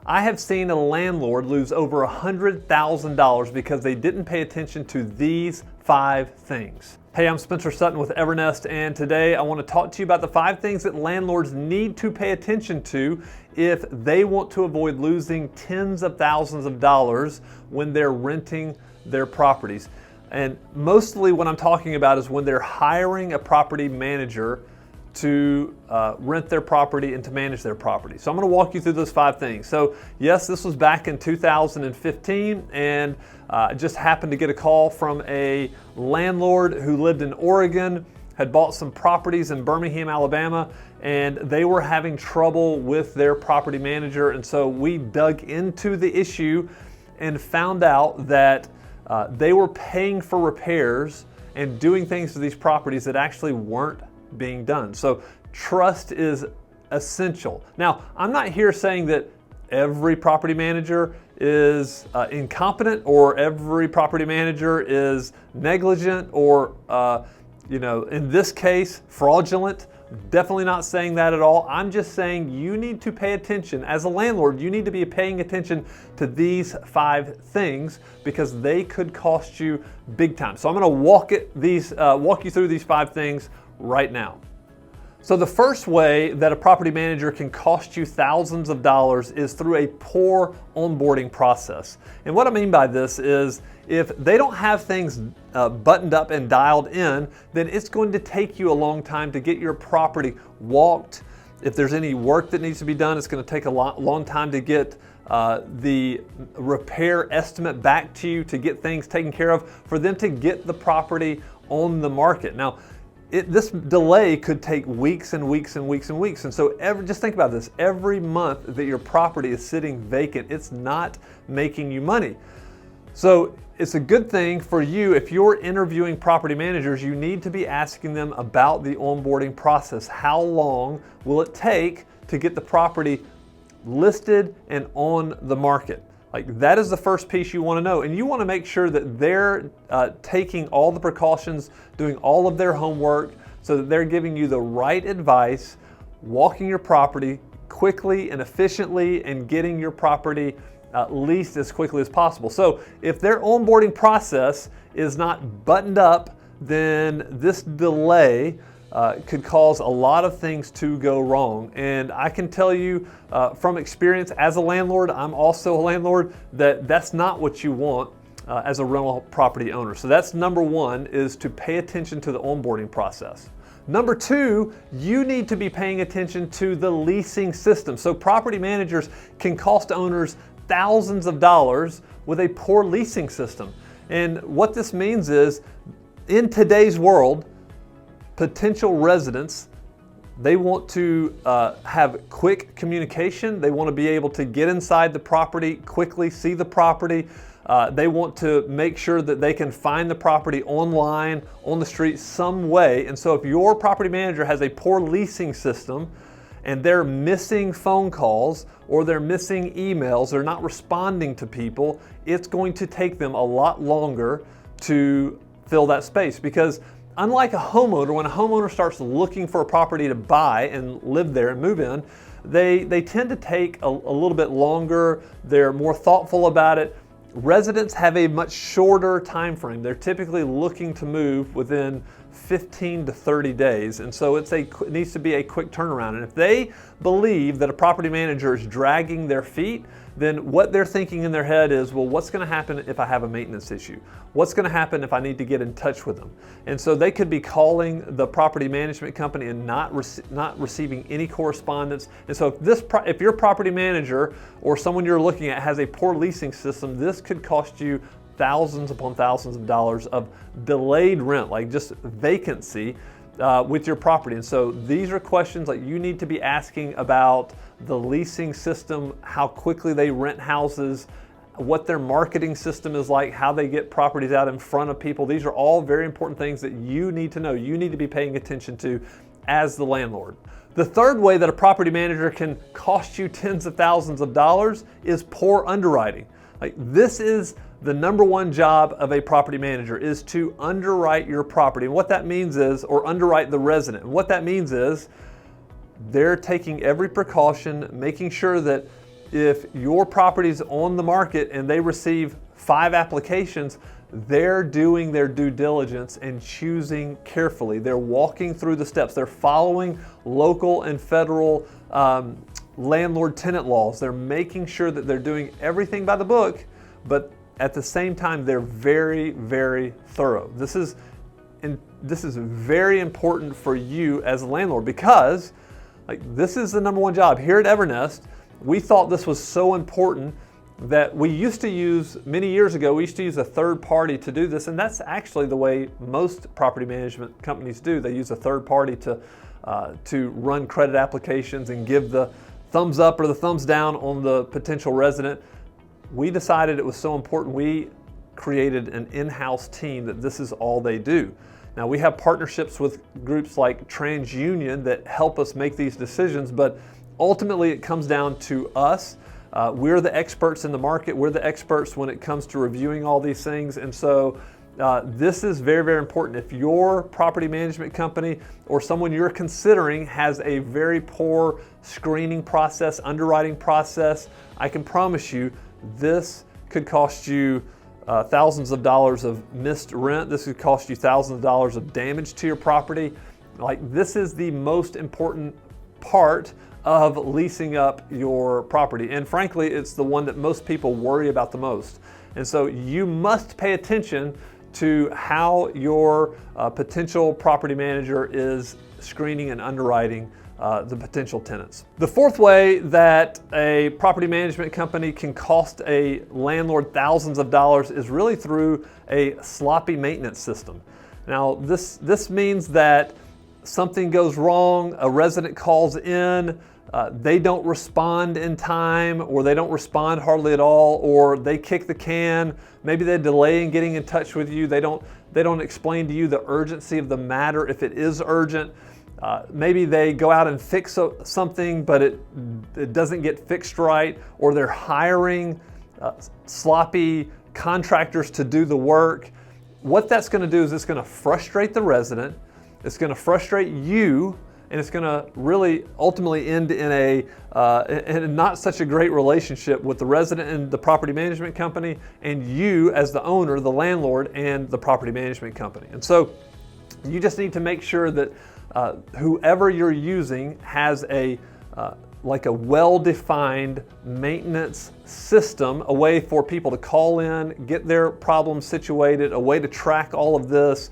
I have seen a landlord lose over $100,000 because they didn't pay attention to these 5 things. Hey, I'm Spencer Sutton with Evernest, and today I want to talk to you about the 5 things that landlords need to pay attention to if they want to avoid losing tens of thousands of dollars when they're renting their properties. And mostly what I'm talking about is when they're hiring a property manager to rent their property and to manage their property. So I'm going to walk you through those 5 things. So yes, this was back in 2015, and I just happened to get a call from a landlord who lived in Oregon, had bought some properties in Birmingham, Alabama, and they were having trouble with their property manager. And so we dug into the issue and found out that they were paying for repairs and doing things to these properties that actually weren't being done. So trust is essential. Now, I'm not here saying that every property manager is incompetent or every property manager is negligent or, in this case, fraudulent. Definitely not saying that at all. I'm just saying you need to pay attention. As a landlord, you need to be paying attention to these 5 things because they could cost you big time. So I'm going to walk you through these 5 things right now. So the first way that a property manager can cost you thousands of dollars is through a poor onboarding process. And what I mean by this is if they don't have things buttoned up and dialed in, then it's going to take you a long time to get your property walked. If there's any work that needs to be done, it's going to take a long time to get the repair estimate back to you, to get things taken care of, for them to get the property on the market. Now, this delay could take weeks and weeks and weeks and weeks. And so just think about this. Every month that your property is sitting vacant, it's not making you money. So it's a good thing for you if you're interviewing property managers, you need to be asking them about the onboarding process. How long will it take to get the property listed and on the market? Like, that is the first piece you want to know. And you want to make sure that they're taking all the precautions, doing all of their homework so that they're giving you the right advice, walking your property quickly and efficiently, and getting your property leased as quickly as possible. So if their onboarding process is not buttoned up, then this delay could cause a lot of things to go wrong. And I can tell you from experience as a landlord, I'm also a landlord, that that's not what you want as a rental property owner. So that's number 1, is to pay attention to the onboarding process. Number 2, you need to be paying attention to the leasing system. So property managers can cost owners thousands of dollars with a poor leasing system. And what this means is, in today's world, potential residents, they want to have quick communication. They want to be able to get inside the property quickly, see the property. They want to make sure that they can find the property online, on the street, some way. And so if your property manager has a poor leasing system and they're missing phone calls or they're missing emails, they're not responding to people, it's going to take them a lot longer to fill that space. Because unlike a homeowner, when a homeowner starts looking for a property to buy and live there and move in, they tend to take a little bit longer. They're more thoughtful about it. Residents have a much shorter time frame. They're typically looking to move within 15 to 30 days. And so it needs to be a quick turnaround. And if they believe that a property manager is dragging their feet, then what they're thinking in their head is, well, what's going to happen if I have a maintenance issue? What's going to happen if I need to get in touch with them? And so they could be calling the property management company and not receiving any correspondence. And so if your property manager or someone you're looking at has a poor leasing system, this could cost you thousands upon thousands of dollars of delayed rent, like just vacancy with your property. And so these are questions like you need to be asking about the leasing system, how quickly they rent houses, what their marketing system is like, how they get properties out in front of people. These are all very important things that you need to know. You need to be paying attention to as the landlord. The third way that a property manager can cost you tens of thousands of dollars is poor underwriting. Like, this is the number 1 job of a property manager, is to underwrite your property. And what that means is, or underwrite the resident. And what that means is they're taking every precaution, making sure that if your property's on the market and they receive 5 applications, they're doing their due diligence and choosing carefully. They're walking through the steps. They're following local and federal landlord-tenant laws. They're making sure that they're doing everything by the book, but at the same time, they're very, very thorough. This is very important for you as a landlord, because this is the number one job. Here at Evernest, we thought this was so important that we used to use, many years ago, we used to use a third party to do this, and that's actually the way most property management companies do. They use a third party to run credit applications and give the thumbs up or the thumbs down on the potential resident. We decided it was so important, we created an in-house team that this is all they do. Now, we have partnerships with groups like TransUnion that help us make these decisions, but ultimately it comes down to us. We're the experts in the market. We're the experts when it comes to reviewing all these things. And so this is very, very important. If your property management company or someone you're considering has a very poor screening process, underwriting process, I can promise you this could cost you thousands of dollars of missed rent. This could cost you thousands of dollars of damage to your property. This is the most important part of leasing up your property. And frankly, it's the one that most people worry about the most. And so you must pay attention to how your potential property manager is screening and underwriting the potential tenants. The fourth way that a property management company can cost a landlord thousands of dollars is really through a sloppy maintenance system. Now, this means that something goes wrong, a resident calls in, they don't respond in time, or they don't respond hardly at all, or they kick the can. Maybe they delay in getting in touch with you. They don't explain to you the urgency of the matter if it is urgent. Maybe they go out and fix something, but it doesn't get fixed right, or they're hiring sloppy contractors to do the work. What that's going to do is it's going to frustrate the resident, it's going to frustrate you, and it's going to really ultimately end in a not such a great relationship with the resident and the property management company, and you as the owner, the landlord, and the property management company. And so you just need to make sure that whoever you're using has a well-defined maintenance system, a way for people to call in, get their problems situated, a way to track all of this.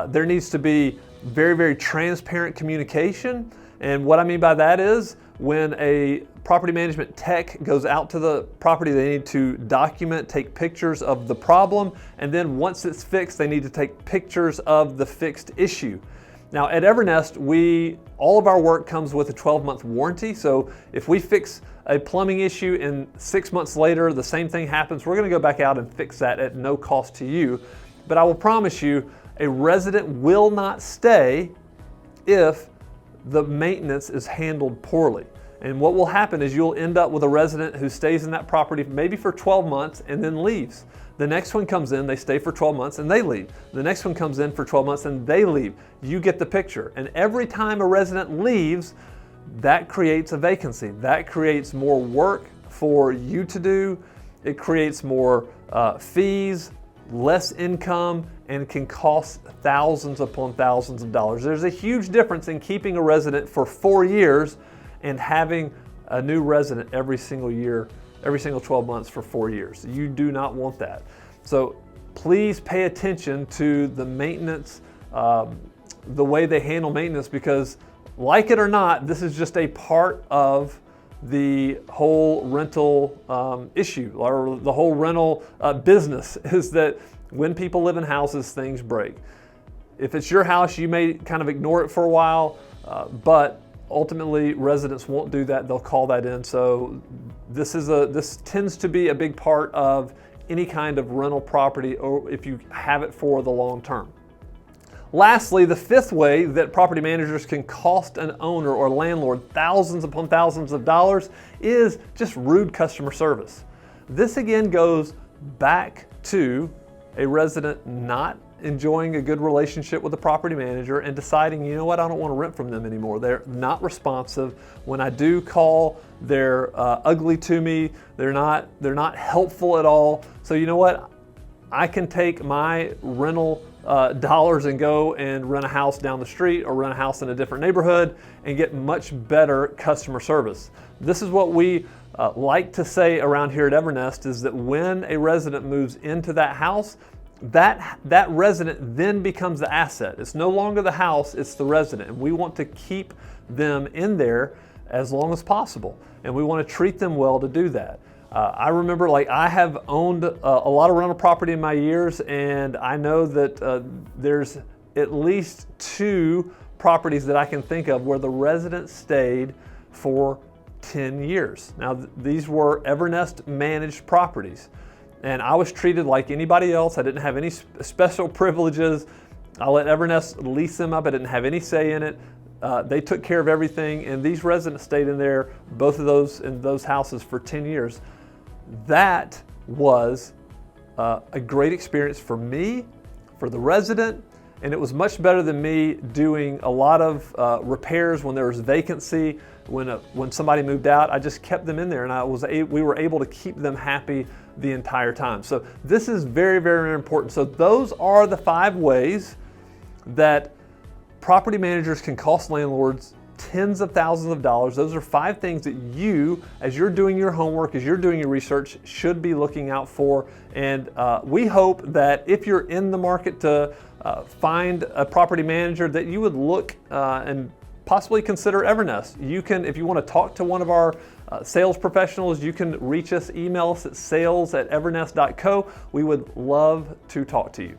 There needs to be very, very transparent communication. And what I mean by that is when a property management tech goes out to the property, they need to document, take pictures of the problem, and then once it's fixed, they need to take pictures of the fixed issue. Now at Evernest, all of our work comes with a 12-month warranty. So if we fix a plumbing issue and 6 months later the same thing happens, we're going to go back out and fix that at no cost to you. But I will promise you, a resident will not stay if the maintenance is handled poorly. And what will happen is you'll end up with a resident who stays in that property maybe for 12 months and then leaves. The next one comes in, they stay for 12 months and they leave. The next one comes in for 12 months and they leave. You get the picture. And every time a resident leaves, that creates a vacancy. That creates more work for you to do. It creates more fees, less income, and can cost thousands upon thousands of dollars. There's a huge difference in keeping a resident for 4 years and having a new resident every single year, every single 12 months for 4 years. You do not want that. So please pay attention to the maintenance, the way they handle maintenance, because like it or not, this is just a part of the whole rental issue, or the whole rental business, is that when people live in houses, things break. If it's your house, you may kind of ignore it for a while, but ultimately residents won't do that. They'll call that in. So this tends to be a big part of any kind of rental property, or if you have it for the long term. Lastly, the fifth way that property managers can cost an owner or landlord thousands upon thousands of dollars is just rude customer service. This again goes back to a resident not enjoying a good relationship with the property manager and deciding, you know what, I don't want to rent from them anymore. They're not responsive. When I do call, they're ugly to me. They're not helpful at all. So you know what, I can take my rental dollars and go and rent a house down the street or rent a house in a different neighborhood and get much better customer service. This is what we like to say around here at Evernest, is that when a resident moves into that house, that resident then becomes the asset. It's no longer the house, it's the resident. And we want to keep them in there as long as possible. And we want to treat them well to do that. I remember, like, I have owned a lot of rental property in my years, and I know that there's at least 2 properties that I can think of where the resident stayed for 10 years. Now, these were Evernest managed properties, and I was treated like anybody else. I didn't have any special privileges. I let Evernest lease them up. I didn't have any say in it. They took care of everything, and these residents stayed in there, both of those, in those houses for 10 years. That was a great experience for me, for the resident, and it was much better than me doing a lot of repairs when there was vacancy. When somebody moved out, I just kept them in there, and we were able to keep them happy the entire time. So this is very, very important. So those are the 5 ways that property managers can cost landlords tens of thousands of dollars. Those are 5 things that you, as you're doing your homework, as you're doing your research, should be looking out for. And we hope that if you're in the market to find a property manager, that you would look and possibly consider Evernest. You can, if you want to talk to one of our sales professionals, you can reach us, email us at sales@evernest.co. We would love to talk to you.